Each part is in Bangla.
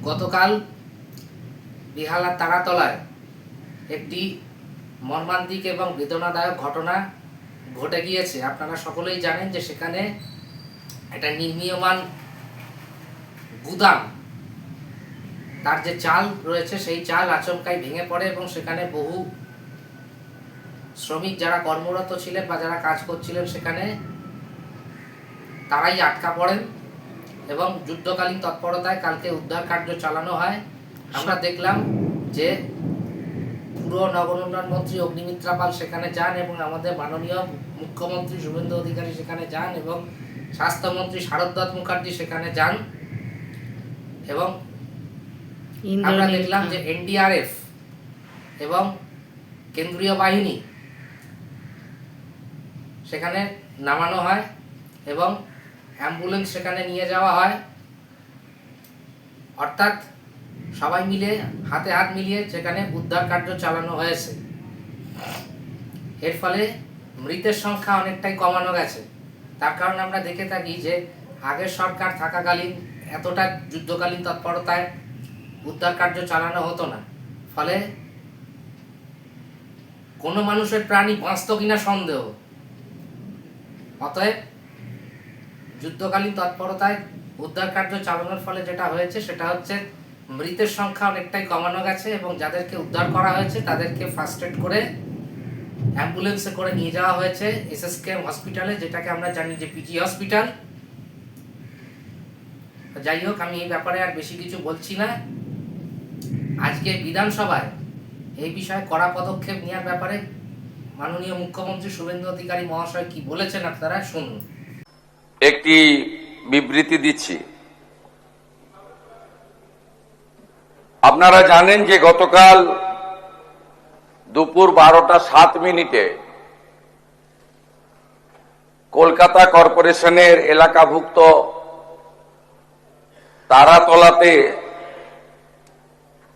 গতকাল বেহালার তারাতলায় একটি মর্মান্তিক এবং বেদনাদায়ক ঘটনা ঘটে গিয়েছে। আপনারা সকলেই জানেন যে সেখানে একটা নির্মীয়মান গুদাম, তার যে চাল রয়েছে সেই চাল আচমকাই ভেঙে পড়ে এবং সেখানে বহু শ্রমিক যারা কর্মরত ছিলেন বা যারা কাজ করছিলেন সেখানে তারাই আটকা পড়েন এবং যুদ্ধকালীন তৎপরতায় কালকে উদ্ধার কার্য চালানো হয়। আমরা দেখলাম যে পুরো নগর উন্নয়ন মন্ত্রী অগ্নিমিত্রা পাল সেখানে যান এবং আমাদের মাননীয় মুখ্যমন্ত্রী শুভেন্দু অধিকারী সেখানে যান এবং স্বাস্থ্যমন্ত্রী শারদ মুখার্জি সেখানে যান এবং আমরা দেখলাম যে এনডিআরএফ এবং কেন্দ্রীয় বাহিনী সেখানে নামানো হয় এবং অ্যাম্বুলেন্স সেখানে নিয়ে যাওয়া হয়। অর্থাৎ সবাই মিলে হাতে হাত মিলিয়ে সেখানে উদ্ধার কার্য চালানো হয়েছে। এর ফলে মৃতের সংখ্যা অনেকটাই কমানো গেছে। তার কারণ আমরা দেখে থাকি যে আগের সরকার থাকাকালীন এতটা যুদ্ধকালীন তৎপরতায় উদ্ধার কার্য চালানো হতো না, ফলে কোনো মানুষের প্রাণী বাঁচত কিনা সন্দেহ। অতএব যুদ্ধকালীন তৎপরতায় উদ্ধার কার্য চালানোর ফলে যেটা হয়েছে সেটা হচ্ছে মৃতের সংখ্যা অনেকটাই কমানো গেছে এবং যাদেরকে উদ্ধার করা হয়েছে তাদেরকে ফার্স্ট এড করে অ্যাম্বুলেন্সে করে নিয়ে যাওয়া হয়েছে এসএসকেএম হসপিটালে, যেটাকে আমরা জানি যে পিজি হসপিটাল। যাই হোক, আমি এই ব্যাপারে আর বেশি কিছু বলছি না। আজকে বিধানসভায় এই বিষয়ে কড়া পদক্ষেপ নেওয়ার ব্যাপারে মাননীয় মুখ্যমন্ত্রী শুভেন্দু অধিকারী মহাশয় কি বলেছেন আপনারা শুনুন। একটি বিবৃতি দিচ্ছি। আপনারা জানেন যে গতকাল দুপুর 12:07 কলকাতা কর্পোরেশনের এলাকাভুক্ত তারাতলাতে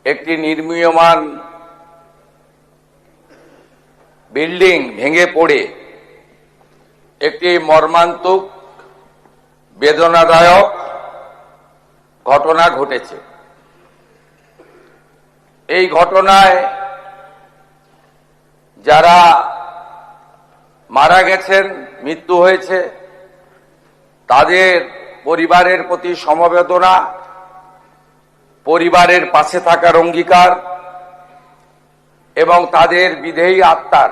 একটি নির্মীয়মান বিল্ডিং ভেঙে পড়ে একটি মর্মান্তিক বেদনাদায়ক ঘটনা ঘটেছে। এই ঘটনায় যারা মারা গেছেন, মৃত্যু হয়েছে, তাদের পরিবারের প্রতি সমবেদনা, পরিবারের পাশে থাকার অঙ্গীকার এবং তাদের বিদেহী আত্মার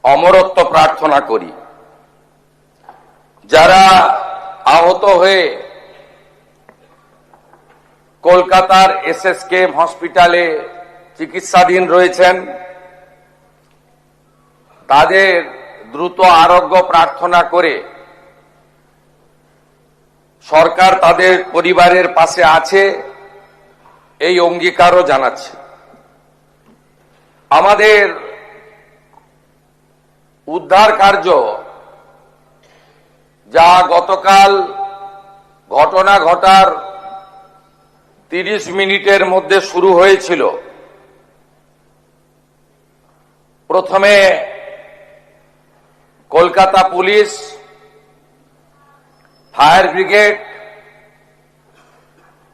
অমরত্ব প্রার্থনা করি। যারা আহত হয়ে কলকাতার এসএসকেএম হসপিটালে চিকিৎসাধীন রয়েছেন, তাদের দ্রুত আরোগ্য প্রার্থনা করে সরকার তাদের পরিবারের পাশে আছে এই অঙ্গীকারও জানাচ্ছে। আমাদের উদ্ধার কার্য যা গতকাল ঘটনা ঘটার 30 মিনিটের মধ্যে শুরু হয়েছিল, প্রথমে কলকাতা পুলিশ, ফায়ার ব্রিগেড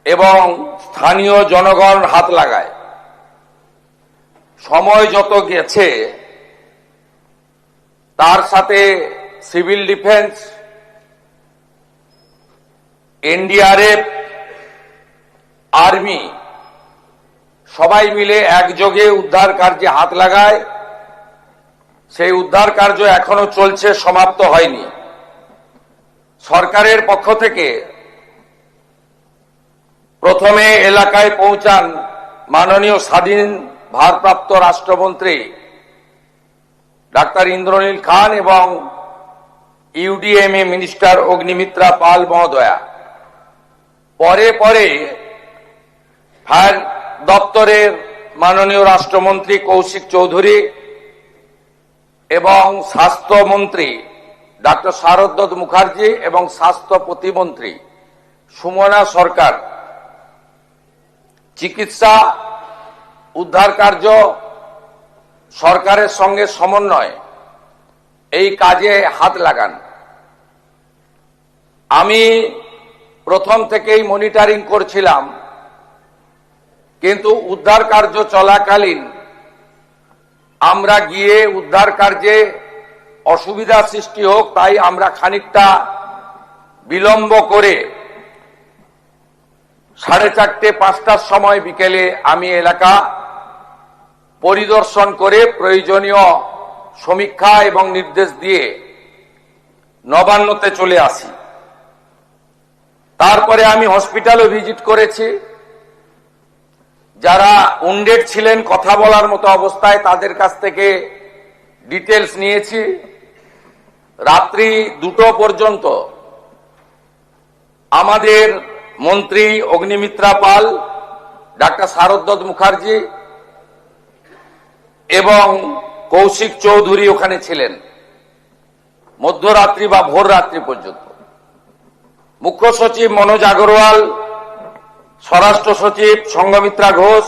এবং স্থানীয় জনগণ হাত লাগায়। সময় যত গেছে তার সাথে সিভিল ডিফেন্স, এনডিআরএফ, আর্মি সবাই মিলে একযোগে উদ্ধার কার্যে হাত লাগায়। সেই উদ্ধার কার্য এখনো চলছে, সমাপ্ত হয়নি। সরকারের পক্ষ থেকে প্রথমে এলাকায় পৌঁছান মাননীয় স্বাধীন ভারপ্রাপ্ত রাষ্ট্রমন্ত্রী ডাক্তার ইন্দ্রনীল খান এবং ইউডিএমএ মিনিস্টার অগ্নিমিত্রা পাল মহোদয়া। পরে পরে ফায়ার দপ্তরের মাননীয় রাষ্ট্রমন্ত্রী কৌশিক চৌধুরী এবং স্বাস্থ্যমন্ত্রী ডাক্তার শারদ মুখার্জি এবং স্বাস্থ্য প্রতিমন্ত্রী সুমনা সরকার চিকিৎসা উদ্ধার কার্য সরকারের সঙ্গে সমন্বয় এই কাজে হাত লাগান। আমি প্রথম থেকেই মনিটরিং করছিলাম, কিন্তু উদ্ধার কার্য চলাকালীন আমরা গিয়ে উদ্ধার কার্যে অসুবিধা সৃষ্টি হোক তাই আমরা খানিকটা বিলম্ব করে 4:30-5টার সময় বিকেলে আমি এলাকা পরিদর্শন করে প্রয়োজনীয় সমীক্ষা এবং নির্দেশ দিয়ে নবান্নতে চলে আসি। তারপরে আমি হসপিটালও ভিজিট করেছি। যারা উন্ডেড ছিলেন কথা বলার মতো অবস্থায় তাদের কাছ থেকে ডিটেলস নিয়েছি। রাত্রি 2টো পর্যন্ত আমাদের মন্ত্রী অগ্নিমিত্রা পাল, ডাক্তার শারদ মুখার্জি এবং কৌশিক চৌধুরী ওখানে ছিলেন মধ্যরাত্রি বা ভোর রাত্রি পর্যন্ত। মুখ্য সচিব মনোজ আগরওয়াল, স্বরাষ্ট্র সচিব সংঘমিত্রা ঘোষ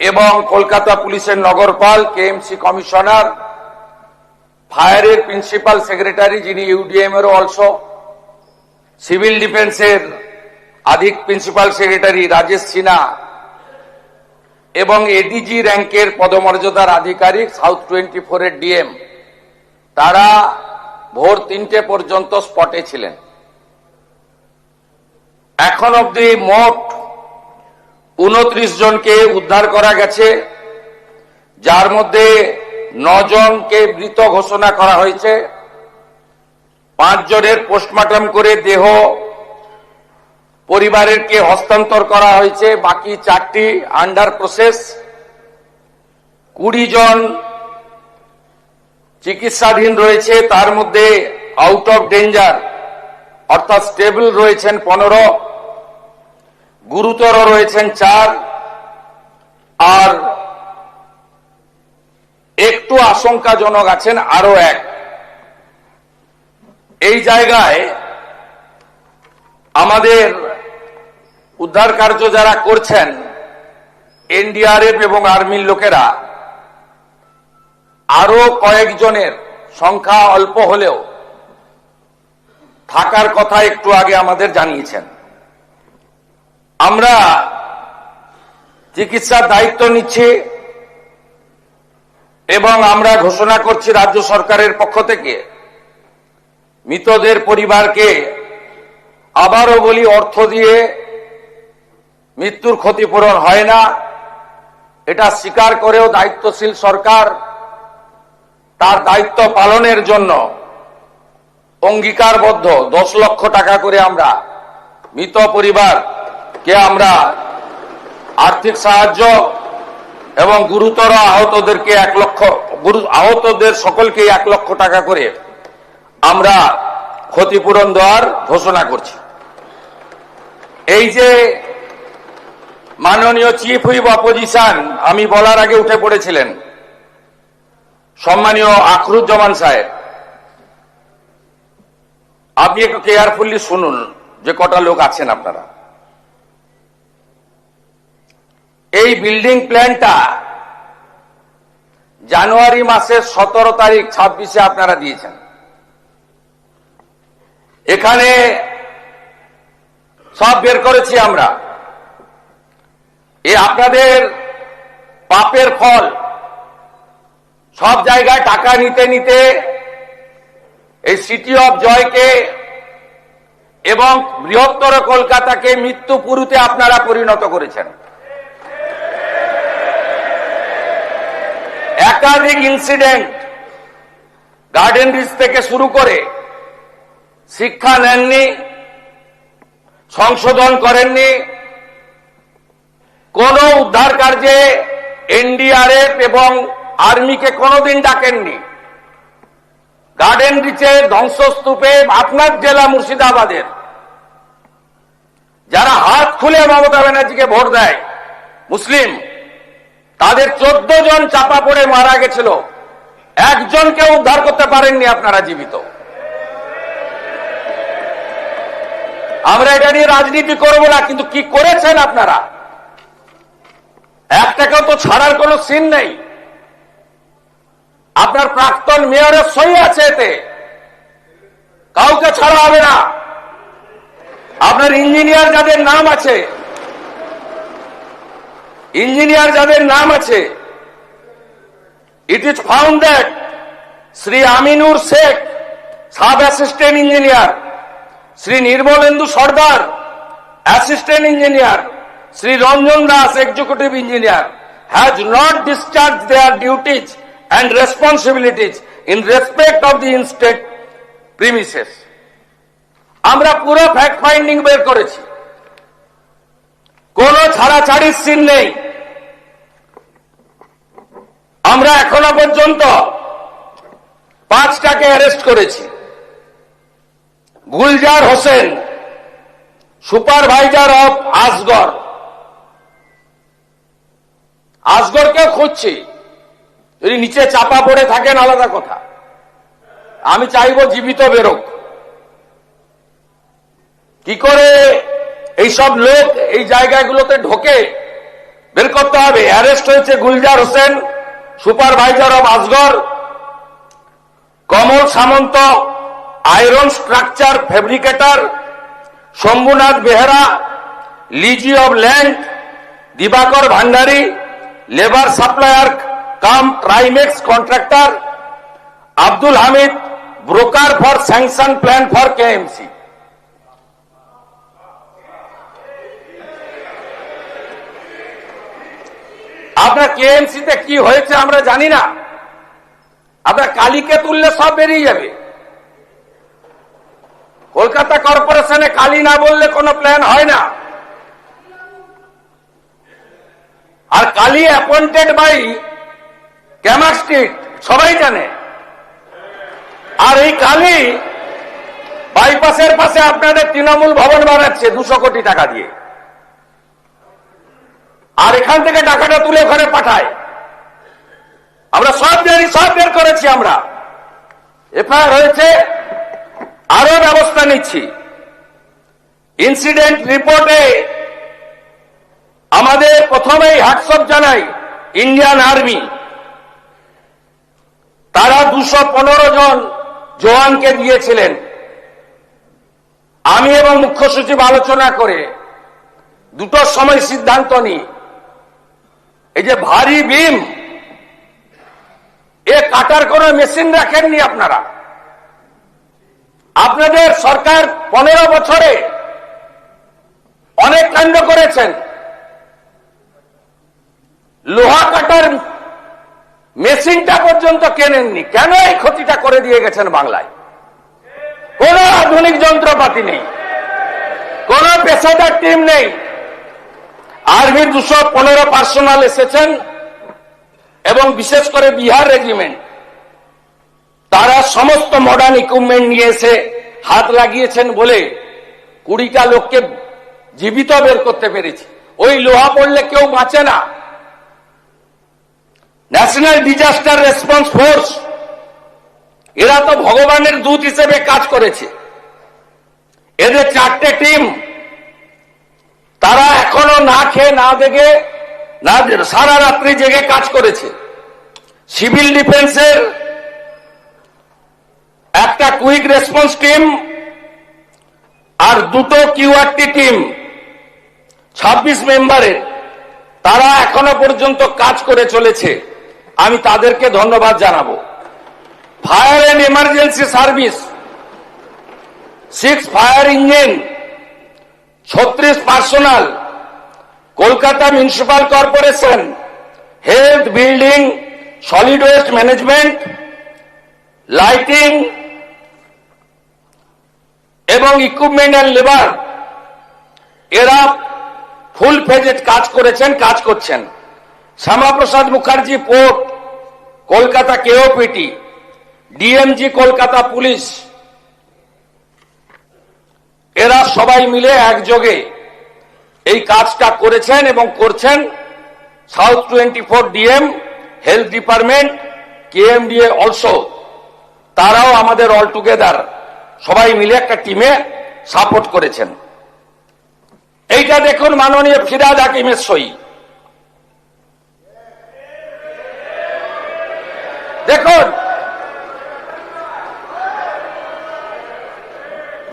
এবং কলকাতা পুলিশের নগরপাল, কেএমসি কমিশনার, ফায়ারের প্রিন্সিপাল সেক্রেটারি যিনি ইউডিএম এরও অলসো, সিভিল ডিফেন্সের আধিক প্রিন্সিপাল সেক্রেটারি রাজেশ সিনহা এবং এডিজি র্যাঙ্কের পদমর্যাদার আধিকারিক সাউথ 24 এর ডিএম, তারা ভোর 3টে পর্যন্ত স্পটে ছিলেন। এখন অবধি মোট 29 জনকে উদ্ধার করা গেছে, যার মধ্যে 9 জনকে মৃত ঘোষণা করা হয়েছে। 5 জনের পোস্টমর্টম করে দেহ পরিবারেরকে হস্তান্তর করা হয়েছে, বাকি 4টি আন্ডার প্রসেস। 20 জন চিকিৎসাধীন রয়েছে, তার মধ্যে আউট অফ ডেঞ্জার অর্থাৎ স্টেবল রয়েছেন 15, গুরুতর রয়েছেন 4, আর একটু আশঙ্কাজনক আছেন আরো 1। এই জায়গায় আমাদের উদ্ধার কার্য যারা করছেন এনডিআরএফ এবং আর্মির লোকেরা আরো কয়েকজনের সংখ্যা অল্প হলেও থাকার কথা একটু আগে আমাদের জানিয়েছেন। আমরা চিকিৎসার দায়িত্ব নিচ্ছি এবং আমরা ঘোষণা করছি রাজ্য সরকারের পক্ষ থেকে মৃতদের পরিবারকে, আবারও বলি, অর্থ দিয়ে মৃত্যুর ক্ষতিপূরণ হয় না, এটা স্বীকার করেও দায়িত্বশীল সরকার তার দায়িত্ব পালনের জন্য অঙ্গীকারবদ্ধ। 10 লক্ষ টাকা করে আমরা মৃত পরিবারকে আমরা আর্থিক সাহায্য এবং গুরুতর আহতদেরকে 1 লক্ষ, আহতদের সকলকে 1 লক্ষ টাকা করে আমরা ক্ষতিপূরণ দেওয়ার ঘোষণা করছি। এই যে মাননীয় চিফ হুইপ অপোজিশন আমি বলার আগে উঠে পড়েছিলেন, সম্মানীয় আখরুজ্জামান সাহেব, আপনি একটু কেয়ারফুলি শুনুন যে কটা লোক আছেন আপনারা। এই বিল্ডিং প্ল্যানটা জানুয়ারি মাসের 17 তারিখ 26-এ আপনারা দিয়েছেন। এখানে সব বের করেছি আমরা। আপনাদের পাপের ফল, সব জায়গায় টাকা নিতে নিতে এই সিটি অফ জয়কে এবং বৃহত্তর কলকাতাকে মৃত্যুপুরীতে আপনারা পরিণত করেছেন। একাধিক ইনসিডেন্ট, গার্ডেন রিচ থেকে শুরু করে শিক্ষা নেননি, সংশোধন করেননি, কোন উদ্ধার কার্যে এনডিআরএফ এবং আর্মিকে কোনোদিন ডাকেননি। গার্ডেন রিচে ধ্বংসস্তূপে আপনার জেলা মুর্শিদাবাদের যারা হাত খুলে মমতা ব্যানার্জিকে ভোট দেয় মুসলিম, তাদের 14 জন চাপা পড়ে মারা গেছিল, একজনকে উদ্ধার করতে পারেননি আপনারা জীবিত। আমরা এটা নিয়ে রাজনীতি করব না, কিন্তু কি করেছেন আপনারা? একটাকেও তো ছাড়ার কোনো সিন নেই। আপনার প্রাক্তন মেয়রের সই আছে, এতে কাউকে ছাড়া হবে না। আপনার ইঞ্জিনিয়ার যাদের নাম আছে, it is found that Sri Aminur Sheikh, Sub Assistant Engineer, Sri Nirmalendu Sardar, Assistant Engineer, Sri Ranjan Das, Executive Engineer, has not discharged their duties and responsibilities in respect of the in-state premises. আমরা পুরো ফ্যাক্ট ফাইন্ডিং বের করেছি, কোন ছাড়াছাড়ির সিন নেই। আমরা এখনো পর্যন্ত 5টাকে অ্যারেস্ট করেছি। গুলজার হোসেন, সুপারভাইজার অফ আসগরকেও খুঁজছি। যদি নিচে চাপা পড়ে থাকেন আলাদা কথা, আমি চাইবো জীবিত বেরোক। কি করে এইসব লোক এই জায়গাগুলোতে ঢোকে বের করতে হবে। অ্যারেস্ট হয়েছে Gulzar Hossain, supervisor of Asgar, Kamal Samanta, iron structure fabricator, Shambhunath Behera, lessee of land, Dibakar Bhandari, labour supplier cum Trimex contractor, Abdul Hamid, broker for sanction plan for KMC. আপনার কেএমসিতে কি হয়েছে আমরা জানি না, আপনার কালীকে তুললে সব বেরিয়ে যাবে। কলকাতা কর্পোরেশনে কালী না বললে কোনো প্ল্যান হয় না। আর Kali appointed by Camac street, সবাই জানে। আর এই কালী বাইপাসের পাশে আপনাদের তৃণমূল ভবন বানাচ্ছে 200 কোটি টাকা দিয়ে, আর এখান থেকে টাকাটা তুলে ওখানে পাঠায়। আমরা সব জানি, সব বের করেছি, আমরা এফআইআর হয়েছে, আরো ব্যবস্থা নিচ্ছি। ইনসিডেন্ট রিপোর্টে আমাদের প্রথমেই হ্যাটসঅপ জানাই ইন্ডিয়ান আর্মি, তারা 215 জন জওয়ানকে দিয়েছিলেন। আমি এবং মুখ্য সচিব আলোচনা করে 2টোর সময় সিদ্ধান্ত নিই, এই যে ভারী বিম, এ কাটার কোনো মেশিন রাখেননি আপনারা। আপনাদের সরকার 15 বছরে অনেক কাণ্ড করেছেন, লোহা কাটার মেশিনটা পর্যন্ত কেনেননি। কেন এই ক্ষতিটা করে দিয়ে গেছেন বাংলায়? কোন আধুনিক যন্ত্রপাতি নেই, কোন পেশাদার টিম নেই। আর্মির 215 পার্সোনাল এসেছেন এবং বিশেষ করে বিহার রেজিমেন্ট, তারা সমস্ত মডার্ন ইকুইপমেন্ট নিয়ে এসে হাত লাগিয়েছেন বলে 20টা লোককে জীবিত বের করতে পেরেছি। ওই লোহা পড়লে কেউ বাঁচে না। ন্যাশনাল ডিজাস্টার রেসপন্স ফোর্স, এরা তো ভগবানের দূত হিসেবে কাজ করেছে। এদের 4টে টিম, তারা এখনো না খেয়ে না দেখে না সারা রাত্রি জেগে কাজ করেছে। সিভিল ডিফেন্সের একটা কুইক রেসপন্স টিম আর 2টো কিউআরটি টিম 26 মেম্বারের, তারা এখনো পর্যন্ত কাজ করে চলেছে। আমি তাদেরকে ধন্যবাদ জানাবো। Fire and emergency service, 6 fire engine, 36 personal, Kolkata municipal corporation, health, building, solid waste management, lighting এবং ইকুইপমেন্ট এন্ড লেবার, এরা ফুল ফেজে কাজ করেছেন, কাজ করছেন। Shyamaprasad Mukherjee port, Kolkata KOPT, DMG Kolkata police, এরা সবাই মিলে একযোগে এই কাজটা করেছেন এবং করছেন। South 24 DM, health department, KMDA also, তারাও আমাদের অল টুগেদার সবাই মিলে একটা টিমে সাপোর্ট করেছেন। এইটা দেখুন মাননীয় ফিরহাদ হাকিমের সই। দেখুন,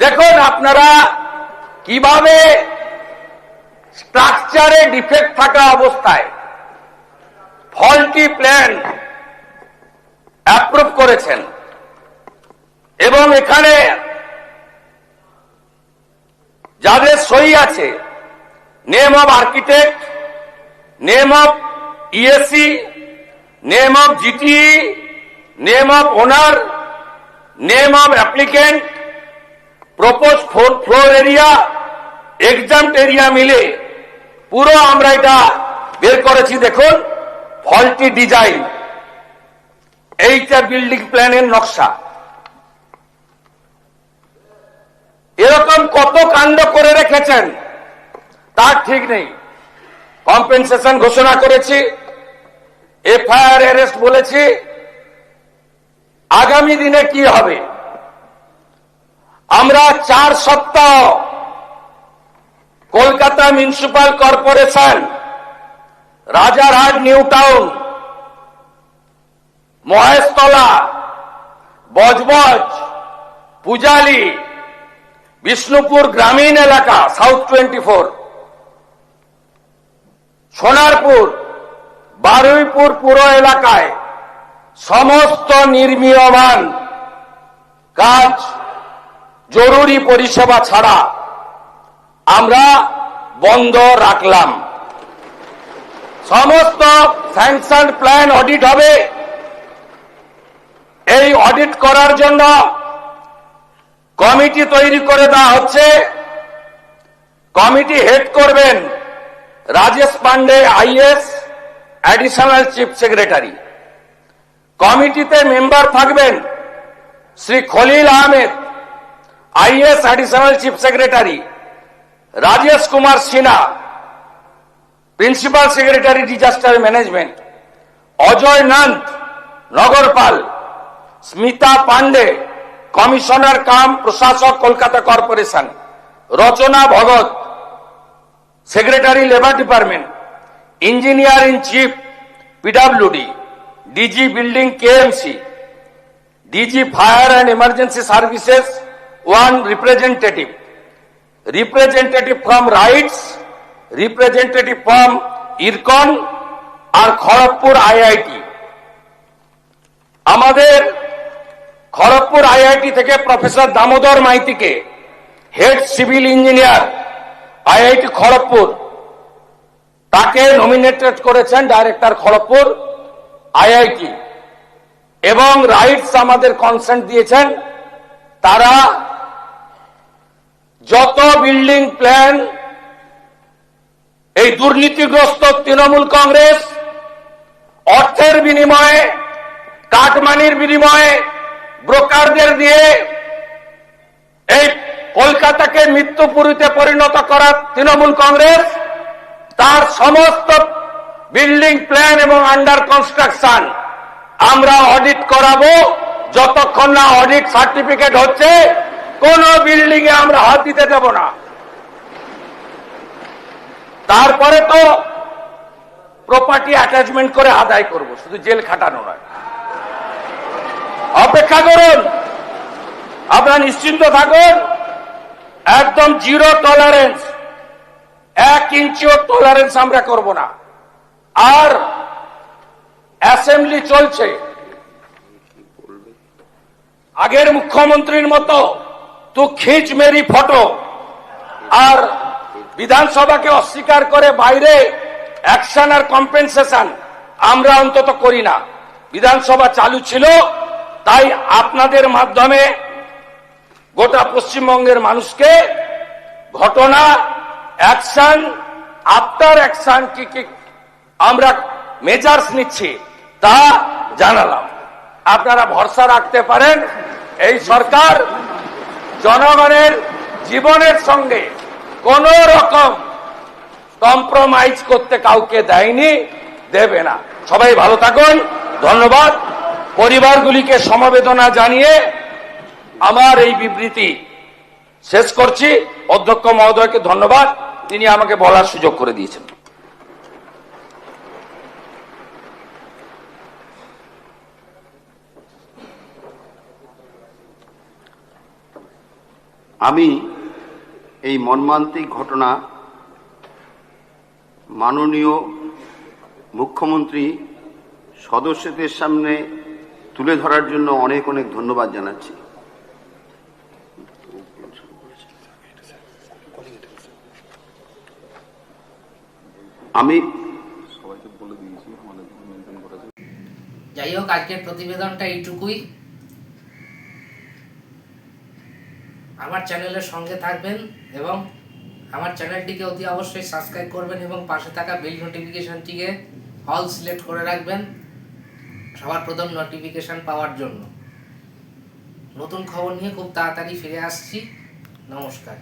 দেখুন আপনারা কিভাবে স্ট্রাকচারে ডিফেক্ট থাকা অবস্থায় ফল্টি প্ল্যান অ্যাপ্রুভ করেছেন এবং এখানে যাদের সই আছে, name of architect, name of ESC, name of GTE, name of owner, name of applicant, propose floor area, exempt area মিলে পুরো আমরা এটা বের করেছি। দেখুন, ফল্টি ডিজাইন, এইটা বিল্ডিং প্ল্যানের নকশা। এরকম কত কাণ্ড করে রেখেছেন তার ঠিক নেই। কম্পেনসেশন ঘোষণা করেছি, এফআইআর অ্যারেস্ট বলেছি। আগামী দিনে কি হবে? আমরা 4 সপ্তাহ Kolkata municipal corporation, Rajarhat new town, Maheshtala, Budge Budge, Pujali, Bishnupur গ্রামীণ এলাকা, সাউথ 24, সোনারপুর, বারুইপুর পুর এলাকায় সমস্ত নির্মীয়মান কাজ জরুরি পরিষেবা ছাড়া আমরা বন্ধ রাখলাম। সমস্ত স্যাংশন প্ল্যান অডিট হবে। এই অডিট করার জন্য কমিটি তৈরি করে দেওয়া হচ্ছে। কমিটি হেড করবেন Rajesh Pandey IAS, additional chief secretary. কমিটিতে মেম্বার থাকবেন Shri Khalil Ahmed, IAS, additional chief secretary, Rajesh Kumar Sinha, principal secretary disaster management, Ajay Nanda, নগরপাল, স্মিতা পান্ডে, কমিশনার কাম প্রশাসক, Kolkata corporation, Rachna Bhagat, secretary labour department, engineer in chief PWD, DG building KMC, DG fire and emergency services 1 representative, representative from RITES, representative from IRCON আর খড়গপুর আইআইটি। আমাদের খড়গপুর আইআইটি থেকে প্রফেসর দামোদর মাইতিকে head civil engineer, IIT Kharagpur, তাকে নমিনেটেড করেছেন ডাইরেক্টর খড়গপুর আইআইটি। এবং রাইটস আমাদের কনসেন্ট দিয়েছেন, তারা যত বিল্ডিং প্ল্যান এই দুর্নীতিগ্রস্ত তৃণমূল কংগ্রেস অর্থের বিনিময়ে, কাটমানির বিনিময়ে, ব্রোকারদের দিয়ে এই কলকাতাকে মৃত্যুপুরীতে পরিণত করা তৃণমূল কংগ্রেস, তার সমস্ত বিল্ডিং প্ল্যান এবং আন্ডার কনস্ট্রাকশন আমরা অডিট করাবো। যতক্ষণ না অডিট সার্টিফিকেট হচ্ছে কোন বিল্ডিং এ আমরা হাত দিতে দেব না। তারপরে তো প্রপার্টি অ্যাটাচমেন্ট করে আদায় করব, শুধু জেল খাটানো নয়। অপেক্ষা করুন, আপনারা নিশ্চিন্ত থাকুন, একদম জিরো টলারেন্স, 1 ইঞ্চিও টলারেন্স আমরা করব না। আর অ্যাসেম্বলি চলছে, আগের মুখ্যমন্ত্রীর মতো তু খিচ মেরি ফটো আর বিধানসভাকে অস্বীকার করে বাইরে অ্যাকশন আর কম্পেনসেশন আমরা অন্তত করি না। বিধানসভা চালু ছিল, তাই আপনাদের মাধ্যমে গোটা পশ্চিমবঙ্গের মানুষকে ঘটনা, অ্যাকশন, আফটার অ্যাকশন কি কি আমরা মেজার্স নিচ্ছি তা জানালাম। আপনারা ভরসা রাখতে পারেন, এই সরকার জনগণের জীবনের সঙ্গে কোন রকম কম্প্রোমাইজ করতে কাউকে দেয়নি, দেবে না। সবাই ভালো থাকুন, ধন্যবাদ। পরিবারগুলিকে সমবেদনা জানিয়ে আমার এই বিবৃতি শেষ করছি। অধ্যক্ষ মহোদয়কে ধন্যবাদ, তিনি আমাকে বলার সুযোগ করে দিয়েছেন। আমি এই মর্মান্তিক ঘটনা মাননীয় মুখ্যমন্ত্রী সদস্যদের সামনে তুলে ধরার জন্য অনেক অনেক ধন্যবাদ জানাচ্ছি। আমি যাই হোক, আজকের প্রতিবেদনটা এইটুকুই। আমার চ্যানেলের সঙ্গে থাকবেন এবং আমার চ্যানেলটিকে অতি অবশ্যই সাবস্ক্রাইব করবেন এবং পাশে থাকা বেল নোটিফিকেশনটিকে অল সিলেক্ট করে রাখবেন সবার প্রথম নোটিফিকেশন পাওয়ার জন্য। নতুন খবর নিয়ে খুব তাড়াতাড়ি ফিরে আসছি। নমস্কার।